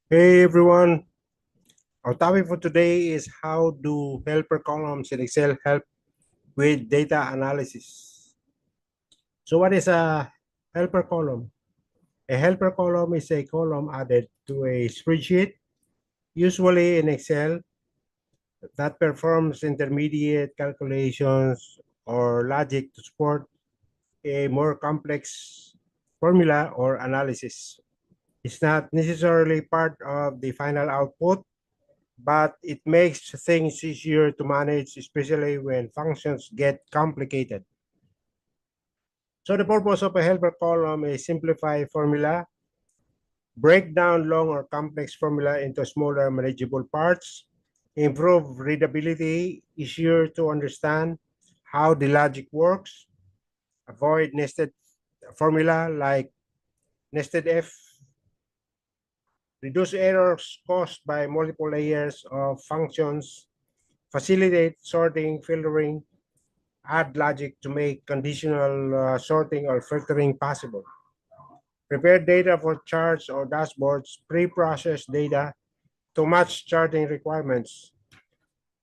Hey everyone, our topic for today is how do helper columns in Excel help with data analysis. So what is a helper column? A helper column is a column added to a spreadsheet, usually in Excel, that performs intermediate calculations or logic to support a more complex formula or analysis. It's not necessarily part of the final output, but it makes things easier to manage, especially when functions get complicated. So the purpose of a helper column is simplify formula, break down long or complex formula into smaller manageable parts, improve readability, easier to understand how the logic works, avoid nested formula like nested F, reduce errors caused by multiple layers of functions, facilitate sorting, filtering, add logic to make conditional sorting or filtering possible. Prepare data for charts or dashboards, pre-process data to match charting requirements.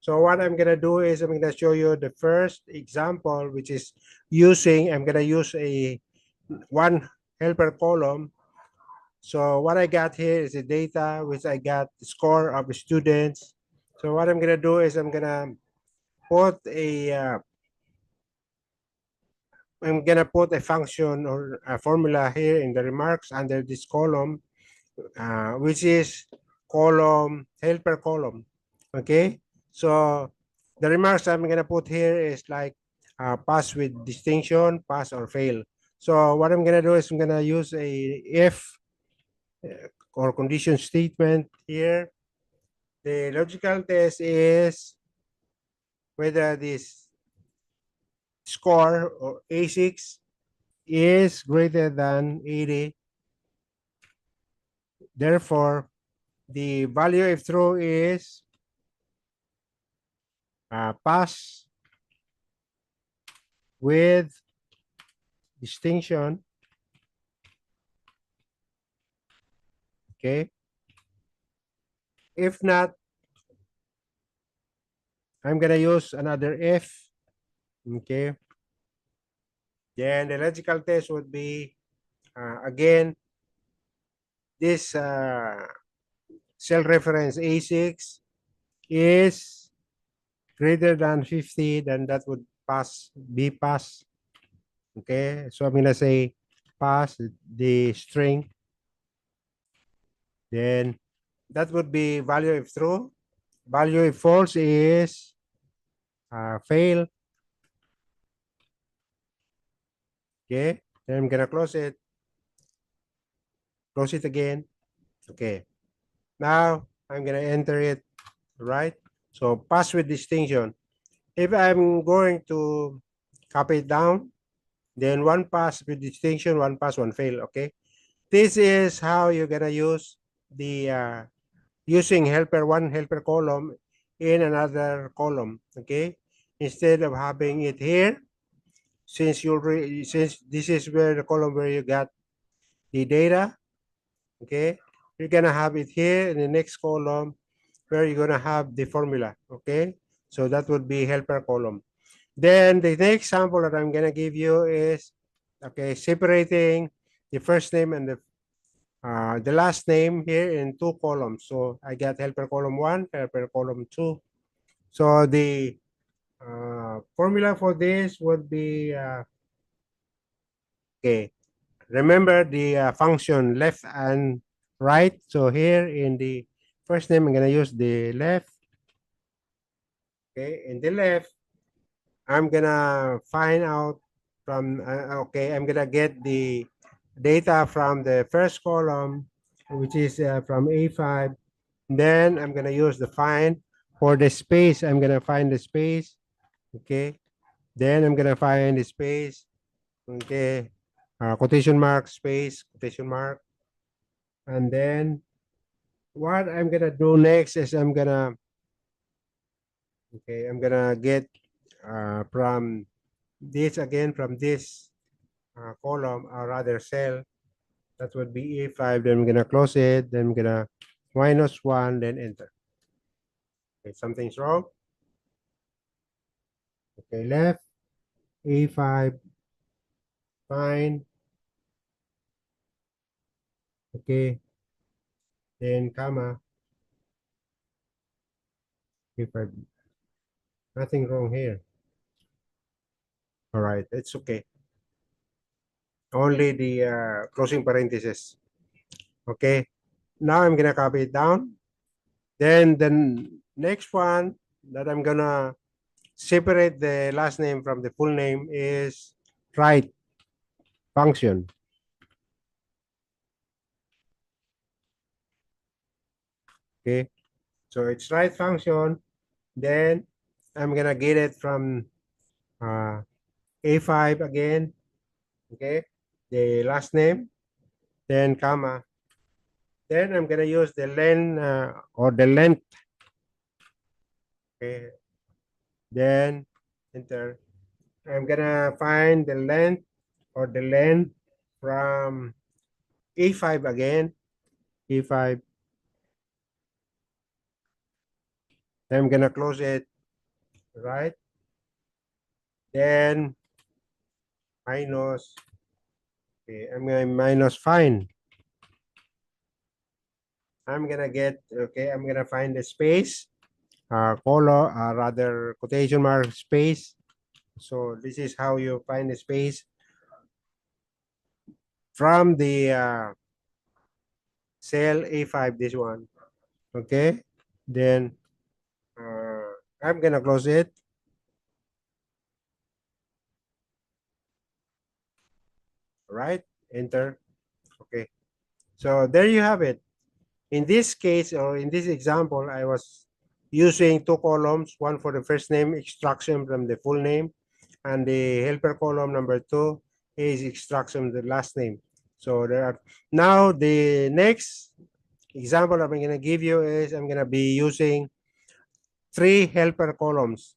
So what I'm gonna do is I'm gonna show you the first example, which is I'm gonna use a one helper column. So what I got here is the data, which I got the score of the students. So what I'm gonna do is put a uh, I'm gonna put a function or a formula here in the remarks under this column, which is column helper column. Okay, so the remarks I'm gonna put here is like pass with distinction, pass or fail. So what I'm gonna do is I'm gonna use a if or condition statement here. The logical test is whether this score or A6 is greater than 80. Therefore, the value if true is pass with distinction. Okay. If not, I'm going to use another if. Okay. Then the logical test would be, again, this cell reference A6 is greater than 50, then that would be pass. Okay. So I'm going to say pass the string. Then that would be value if true. Value if false is fail. Okay. Then I'm gonna close it again. Okay. Now I'm gonna enter it, right? So pass with distinction. If I'm going to copy it down, then one pass with distinction, one pass, one fail. Okay. This is how you're gonna use the using one helper column in another column. Okay. Instead of having it here, since this is where the column where you got the data, okay, you're gonna have it here in the next column where you're gonna have the formula. Okay, so that would be helper column. Then the next example that I'm gonna give you is, okay, separating the first name and the last name here in two columns. So I got helper column 1, helper column 2. So the formula for this would be, okay, remember the function left and right. So here in the first name, I'm going to use the left. Okay, in the left, I'm going to find out okay, I'm going to get the data from the first column, which is from A5. Then I'm going to use the find. For the space, I'm going to find the space. Okay, then I'm going to find the space. Okay, quotation mark, space, quotation mark. And then what I'm gonna do next is I'm gonna get from this again, from this column or rather cell, that would be E5. Then I'm gonna close it. Then I'm gonna -1, then enter. Okay, something's wrong. Okay, left, A5, fine. Okay, then comma, A5. Nothing wrong here. All right, it's okay. Only the closing parenthesis. Okay, now I'm gonna copy it down. Then the next one that I'm gonna separate the last name from the full name is write function. Okay, so it's write function. Then I'm gonna get it from A5 again. Okay, the last name, then comma. Then I'm gonna use the len or the length. Okay, then enter. I'm gonna find the length or the length from A5 again. A5. Then I'm gonna close it, right? Then minus. Okay, I'm gonna minus fine. I'm gonna get, okay, I'm gonna find the space, color, rather quotation mark space. So this is how you find the space from the cell A5, this one. Okay, then I'm gonna close it. Right, enter. Okay, so there you have it. In this case, or in this example, I was using two columns, one for the first name extraction from the full name, and the helper column number 2 is extraction of the last name. So there are, now the next example I'm going to give you is I'm going to be using three helper columns.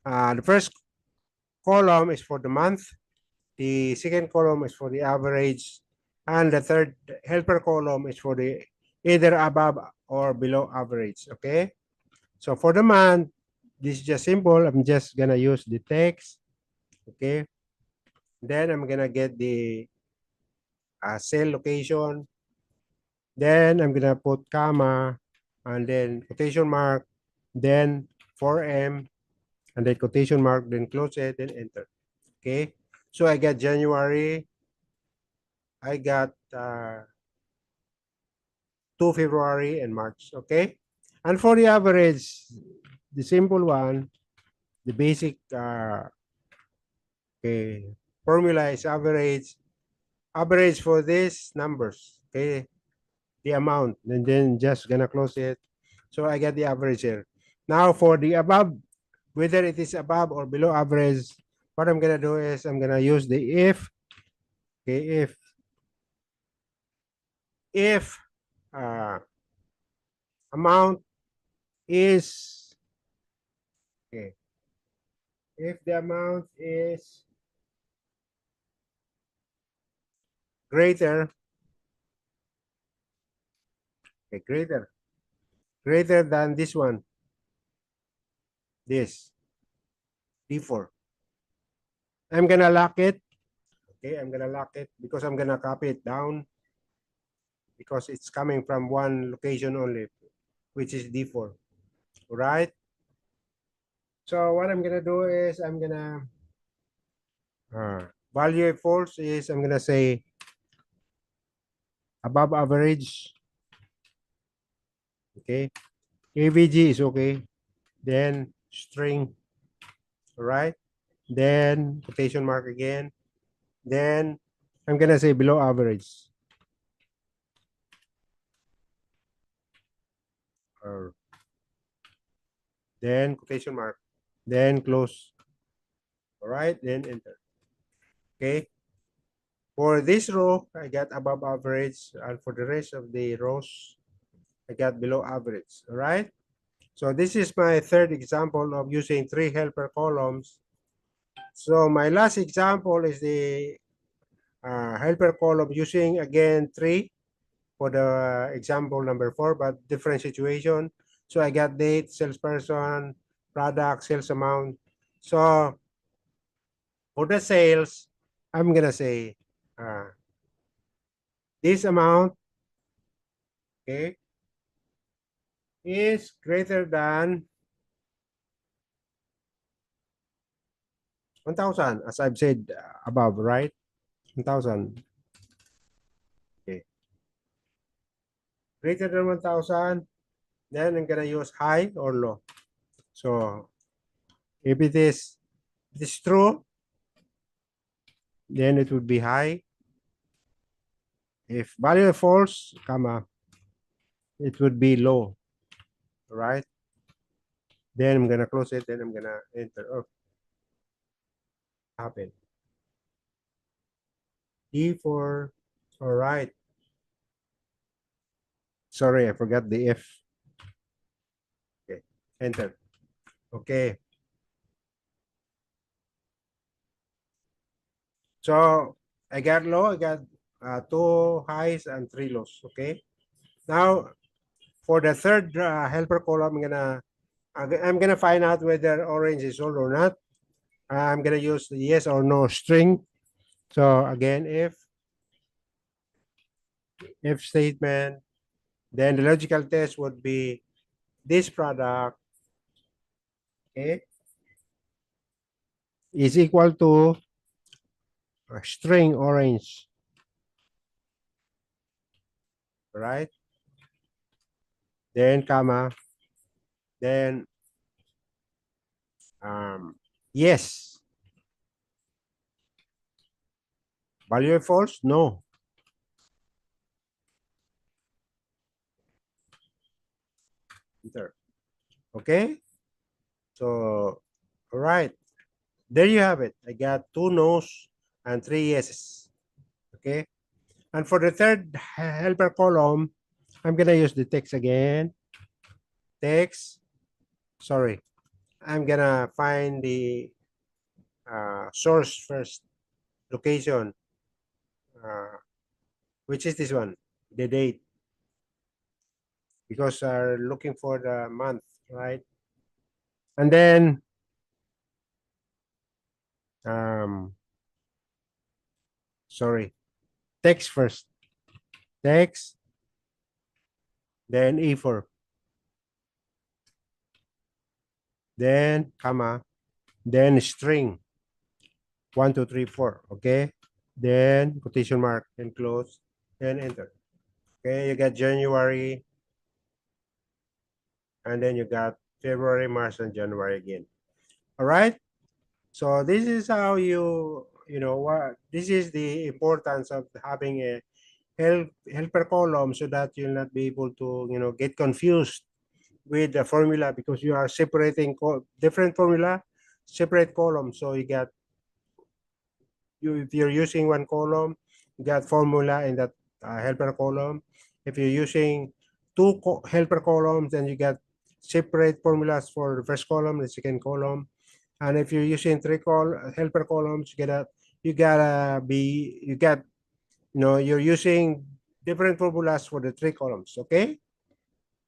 The first column is for the month, the second column is for the average, and the third helper column is for the either above or below average. Okay, so for the month, this is just simple. I'm just gonna use the text. Okay, then I'm gonna get the cell location. Then I'm gonna put comma and then quotation mark, then 4M, and then quotation mark, then close it, then enter. Okay, so I got January, I got 2 February and March. Okay, and for the average, the simple one, the basic okay, formula is average for these numbers. Okay, the amount, and then just gonna close it. So I get the average here. Now for the above, whether it is above or below average, what I'm gonna do is I'm gonna use the if. Okay, if amount is, okay, if the amount is greater, okay, greater than this one, this D4, I'm gonna lock it. Okay, I'm gonna lock it because I'm gonna copy it down because it's coming from one location only, which is D4. All right. So what I'm gonna do is I'm gonna value false is I'm gonna say above average. Okay, AVG is okay. Then string. All right. Then quotation mark again. Then I'm gonna say below average. Or then quotation mark. Then close. All right. Then enter. Okay. For this row, I got above average, and for the rest of the rows, I got below average. All right. So this is my third example of using three helper columns. So my last example is the helper column using again three. for the example number 4, but different situation. So I got date, salesperson, product, sales amount. So for the sales, I'm gonna say this amount, okay, is greater than 1,000, as I've said above, right? 1,000. Okay. Greater than 1,000, then I'm gonna use high or low. So if it is true, then it would be high. If value is false, comma, it would be low, right? Then I'm gonna close it, then I'm gonna enter. Oh, happen. D4, all right. Sorry, I forgot the F. Okay, enter. Okay. So I got low, I got 2 highs and 3 lows. Okay. Now for the third helper column, I'm gonna find out whether orange is sold or not. I'm gonna use the yes or no string. So again, if statement, then the logical test would be this product, okay, is equal to a string orange, right? Then comma, then yes. Value false? No. Enter. Okay. So, all right. There you have it. I got 2 no's and 3 yeses. Okay. And for the third helper column, I'm going to use the text again. Text. Sorry. I'm going to find the source first. Location. Which is this one? The date. Because looking for the month, right? And then sorry, text first. Text, then E4, then comma, then string 1, 2, 3, 4. Okay, then quotation mark and close, then enter. Okay, you got January, and then you got February, March, and January again. All right. So this is how you know what this is the importance of having a helper column so that you'll not be able to get confused with the formula because you are separating different formula, separate columns. So you got if you're using one column, you got formula in that helper column. If you're using two helper columns, then you got separate formulas for the first column, the second column. And if you're using three helper columns, you're using different formulas for the three columns. Okay.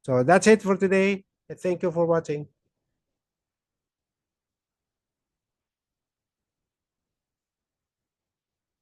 So that's it for today. Thank you for watching.